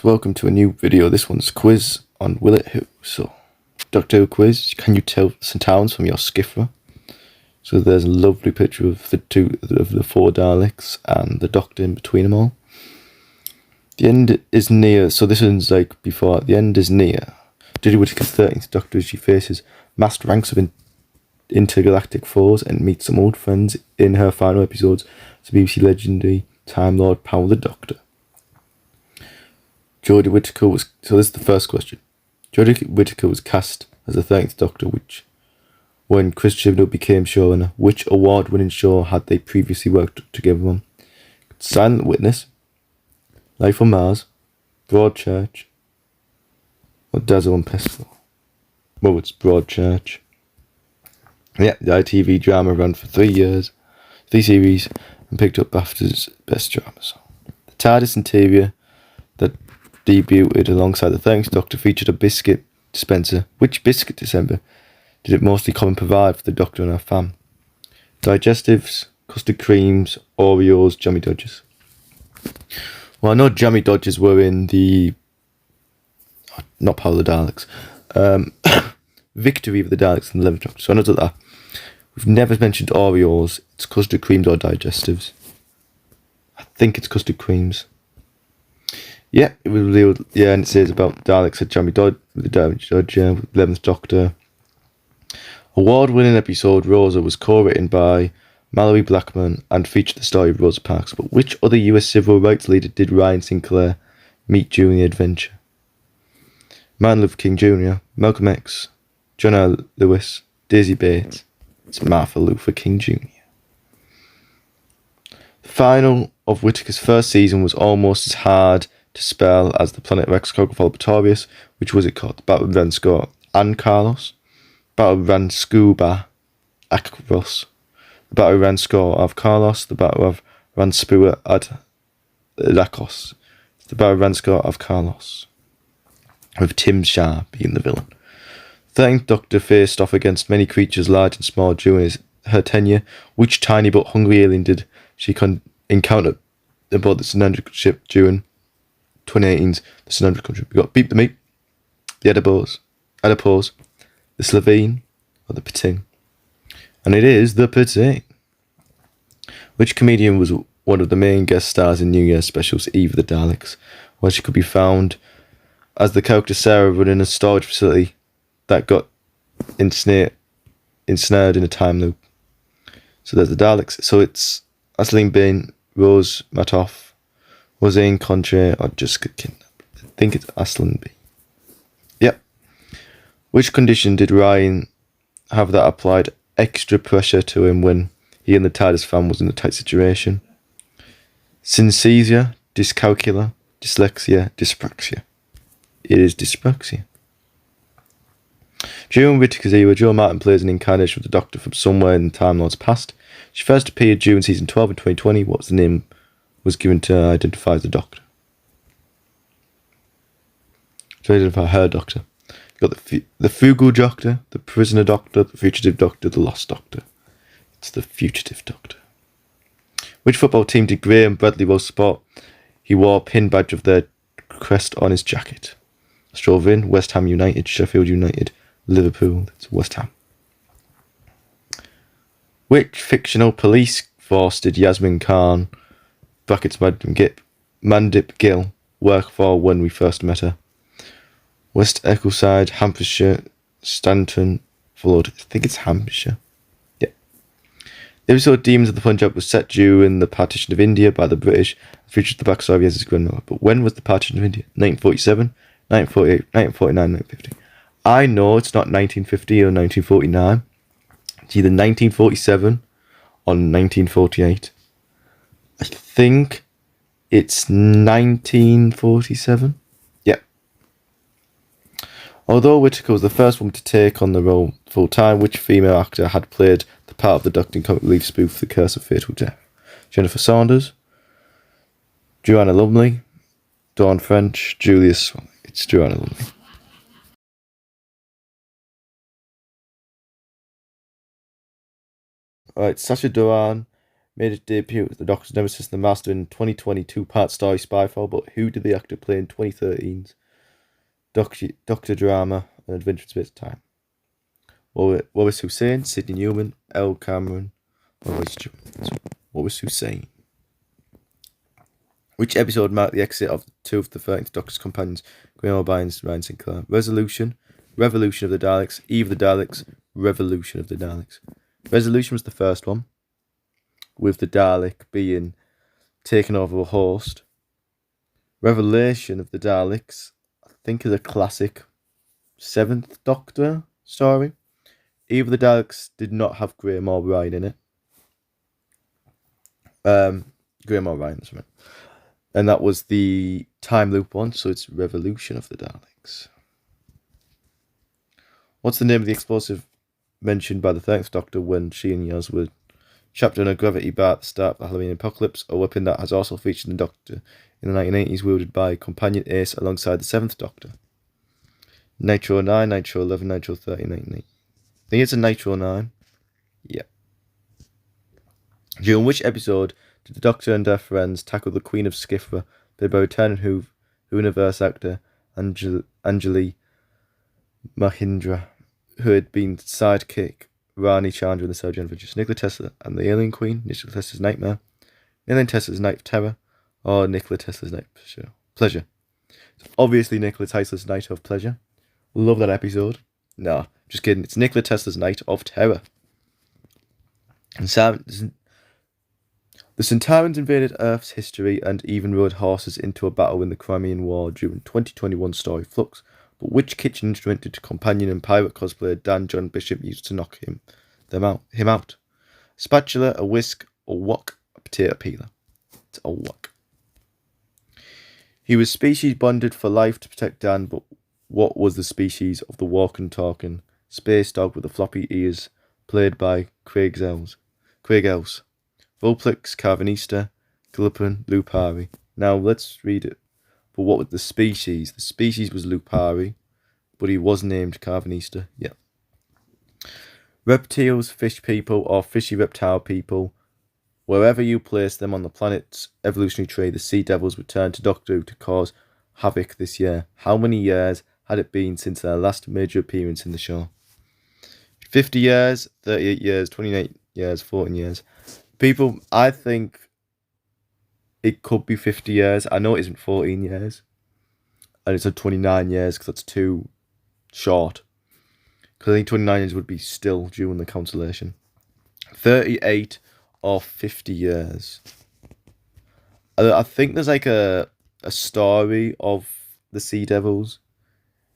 Welcome to a new video. This one's quiz on Will It Who. So, Doctor Who quiz. Can you tell the Centauans from your Skifra? So there's a lovely picture of the four Daleks and the Doctor in between them all. The end is near. So this one's like before. The end is near. Jodie Whittaker's 13th Doctor as she faces massed ranks of intergalactic foes and meets some old friends in her final episodes as BBC legendary Time Lord Powell the Doctor. Jodie Whittaker was... So this is the first question. Jodie Whittaker was cast as the 13th Doctor, when Chris Chibnall became showrunner. Which award-winning show had they previously worked together on? Silent Witness, Life on Mars, Broadchurch, or Dazzle and Pestle? Well, it's Broadchurch. Yeah, the ITV drama ran for 3 years, 3 series, and picked up BAFTA's Best Drama. So, the TARDIS interior that debuted alongside the 13th Doctor featured a biscuit dispenser. Which biscuit dispenser did it mostly come and provide for the Doctor and her fam? Digestives, custard creams, Oreos, Jammy Dodgers. Well, I know Jammy Dodgers were in the... not Power of the Daleks. Victory of the Daleks and the 11th Doctor. So I know that. We've never mentioned Oreos. It's custard creams or digestives. I think it's custard creams. Yeah, it was revealed. Yeah, and it says about Daleks at Jammy Dodge, with the Jammy Dodge, with the 11th Doctor. Award-winning episode Rosa was co-written by Mallory Blackman and featured the story of Rosa Parks. But which other US civil rights leader did Ryan Sinclair meet during the adventure? Martin Luther King Jr., Malcolm X, John R. Lewis, Daisy Bates. It's Martha Luther King Jr. The final of Whittaker's first season was almost as hard to spell as the Planet Rex Cogafol Pretorius. Which was it called? Battle of Ranscore and Carlos, Battle of Ranscuba Akros, the Battle of Ranscore of Carlos, the Battle of Ranspua ad Lakos, the Battle of Ranscore of Carlos, with Tim Shah being the villain. The 13th Doctor faced off against many creatures large and small during her tenure. Which tiny but hungry alien did she encounter aboard the cylindrical ship during 2018's the cylindrical ship? We got Beep the Meat, the Adipose, the Slovene, or the Pating. And it is the Pating. Which comedian was one of the main guest stars in New Year's specials Eve of the Daleks, where she could be found as the character Sarah running a storage facility that got ensnared in a time loop. So there's the Daleks. So it's Aisling Bing, Rose Matoff, Roseanne Contre, or Jessica Kidnap. I think it's Aisling Bing. Yep. Which condition did Ryan have that applied extra pressure to him when he and the TARDIS fam was in a tight situation? Synesthesia, dyscalculia, dyslexia, dyspraxia. It is dyspraxia. During Whittaker's era, Jo Martin plays an incarnation of the Doctor from somewhere in the Time Lord's past. She first appeared during season 12 in 2020. What's the name was given to her identify as the Doctor? To identify her Doctor. You've got the Fugal Doctor, the Prisoner Doctor, the Fugitive Doctor, the Lost Doctor. It's the Fugitive Doctor. Which football team did Graham Bradley Rose support? He wore a pin badge of their crest on his jacket. Stroven, West Ham United, Sheffield United, Liverpool. That's West Ham. Which fictional police force did Yasmin Khan, brackets Mandip Gill, work for when we first met her? West Eccleside, Hampshire, Stanton, Flood. I think it's Hampshire. Yeah. The episode Demons of the Punjab was set during the partition of India by the British and featured the backstory as his grandmother. But when was the partition of India? 1947, 1948, 1949, 1950. I know it's not 1950 or 1949. It's either 1947 or 1948. I think it's 1947. Yeah. Although Whittaker was the first woman to take on the role full time, which female actor had played the part of the Doctor in comic relief spoof The Curse of Fatal Death? Jennifer Saunders, Joanna Lumley, Dawn French, Julius Swan. It's Joanna Lumley. Right, Sacha Dhawan, made his debut as the Doctor's nemesis, the Master, in 2020 two-part story Spyfall, but who did the actor play in 2013's Doctor Drama and Adventure in Space and Time? Waris Hussein, Sidney Newman, Elle Cameron, or Waris Hussein. Which episode marked the exit of two of the 13th Doctor's companions, Graham O'Brien and Ryan Sinclair? Resolution, Revolution of the Daleks, Eve of the Daleks, Revolution of the Daleks. Resolution was the first one, with the Dalek being taken over a host. Revelation of the Daleks, I think, is a classic 7th Doctor story. Eve of the Daleks did not have Graham O'Brien in it. Graham O'Brien, that's right. And that was the time loop one, so it's Revolution of the Daleks. What's the name of the explosive mentioned by the 13th Doctor when she and Yaz were trapped in a gravity bar at the start of the Halloween apocalypse? A weapon that has also featured in the Doctor in the 1980s, wielded by companion Ace alongside the 7th Doctor. Nitro 9, Nitro 11, Nitro 30, 1980. I think it's a Nitro 9. Yeah. During which episode did the Doctor and her friends tackle the Queen of Skifra, played by returning Who-universe actor Anjali Mahindra, who had been sidekick Rani Chandra in the Surgeon Adventures? Nikola Tesla and the Alien Queen, Nikola Tesla's Nightmare, Nikola Tesla's Night of Terror, or Nikola Tesla's Night of Pleasure? It's obviously Nikola Tesla's Night of Pleasure. Love that episode. No, just kidding. It's Nikola Tesla's Night of Terror. And the Centaurans invaded Earth's history and even rode horses into a battle in the Crimean War during 2021 story Flux. But which kitchen instrument did companion and pirate cosplayer Dan John Bishop use to knock him out? A spatula, a whisk, a wok, a potato peeler. It's a wok. He was species bonded for life to protect Dan, but what was the species of the walking talking space dog with the floppy ears, played by Craig Ells? Vulpix, Carvanista, Gillipan, Lupari. Now let's read it. But what was the species? The species was Lupari, but he was named Carvanista. Yeah. Reptiles, fish people, or fishy reptile people. Wherever you place them on the planet's evolutionary tree, the Sea Devils returned to Doctor Who to cause havoc this year. How many years had it been since their last major appearance in the show? 50 years, 38 years, 28 years, 14 years. People, I think it could be 50 years. I know it isn't 14 years. And it's at 29 years because that's too short. Because I think 29 years would be still during the cancellation. 38 or 50 years. I think there's like a story of the Sea Devils.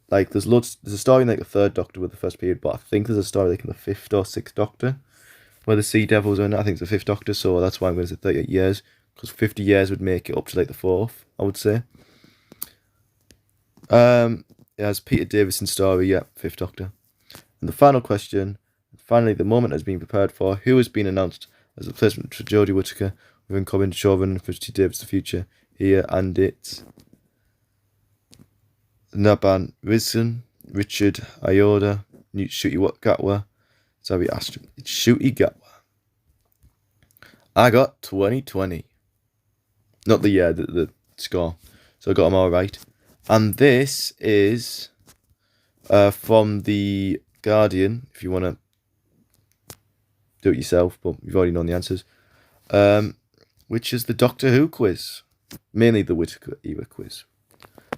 Like there's a story in like the 3rd Doctor with the first period, but I think there's a story like in the 5th or 6th Doctor where the Sea Devils are in it. I think it's the 5th Doctor, so that's why I'm going to say 38 years. Because 50 years would make it up to like the 4th, I would say. It has Peter Davison's story, yeah, 5th Doctor. And the final question, finally the moment has been prepared for. Who has been announced as the replacement for Jodie Whittaker within Colin Chauvin for T. Davis' The Future here? And it's Naban Rizwan, Richard Ayoda, Ncuti Gatwa, Zabi Ashton. It's Ncuti Gatwa. I got 2020. Not the year, the score. So I got them all right. And this is from The Guardian, if you want to do it yourself, but you've already known the answers. Which is the Doctor Who quiz. Mainly the Whittaker era quiz.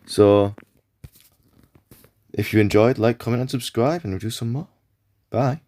So, if you enjoyed, like, comment and subscribe, and we'll do some more. Bye.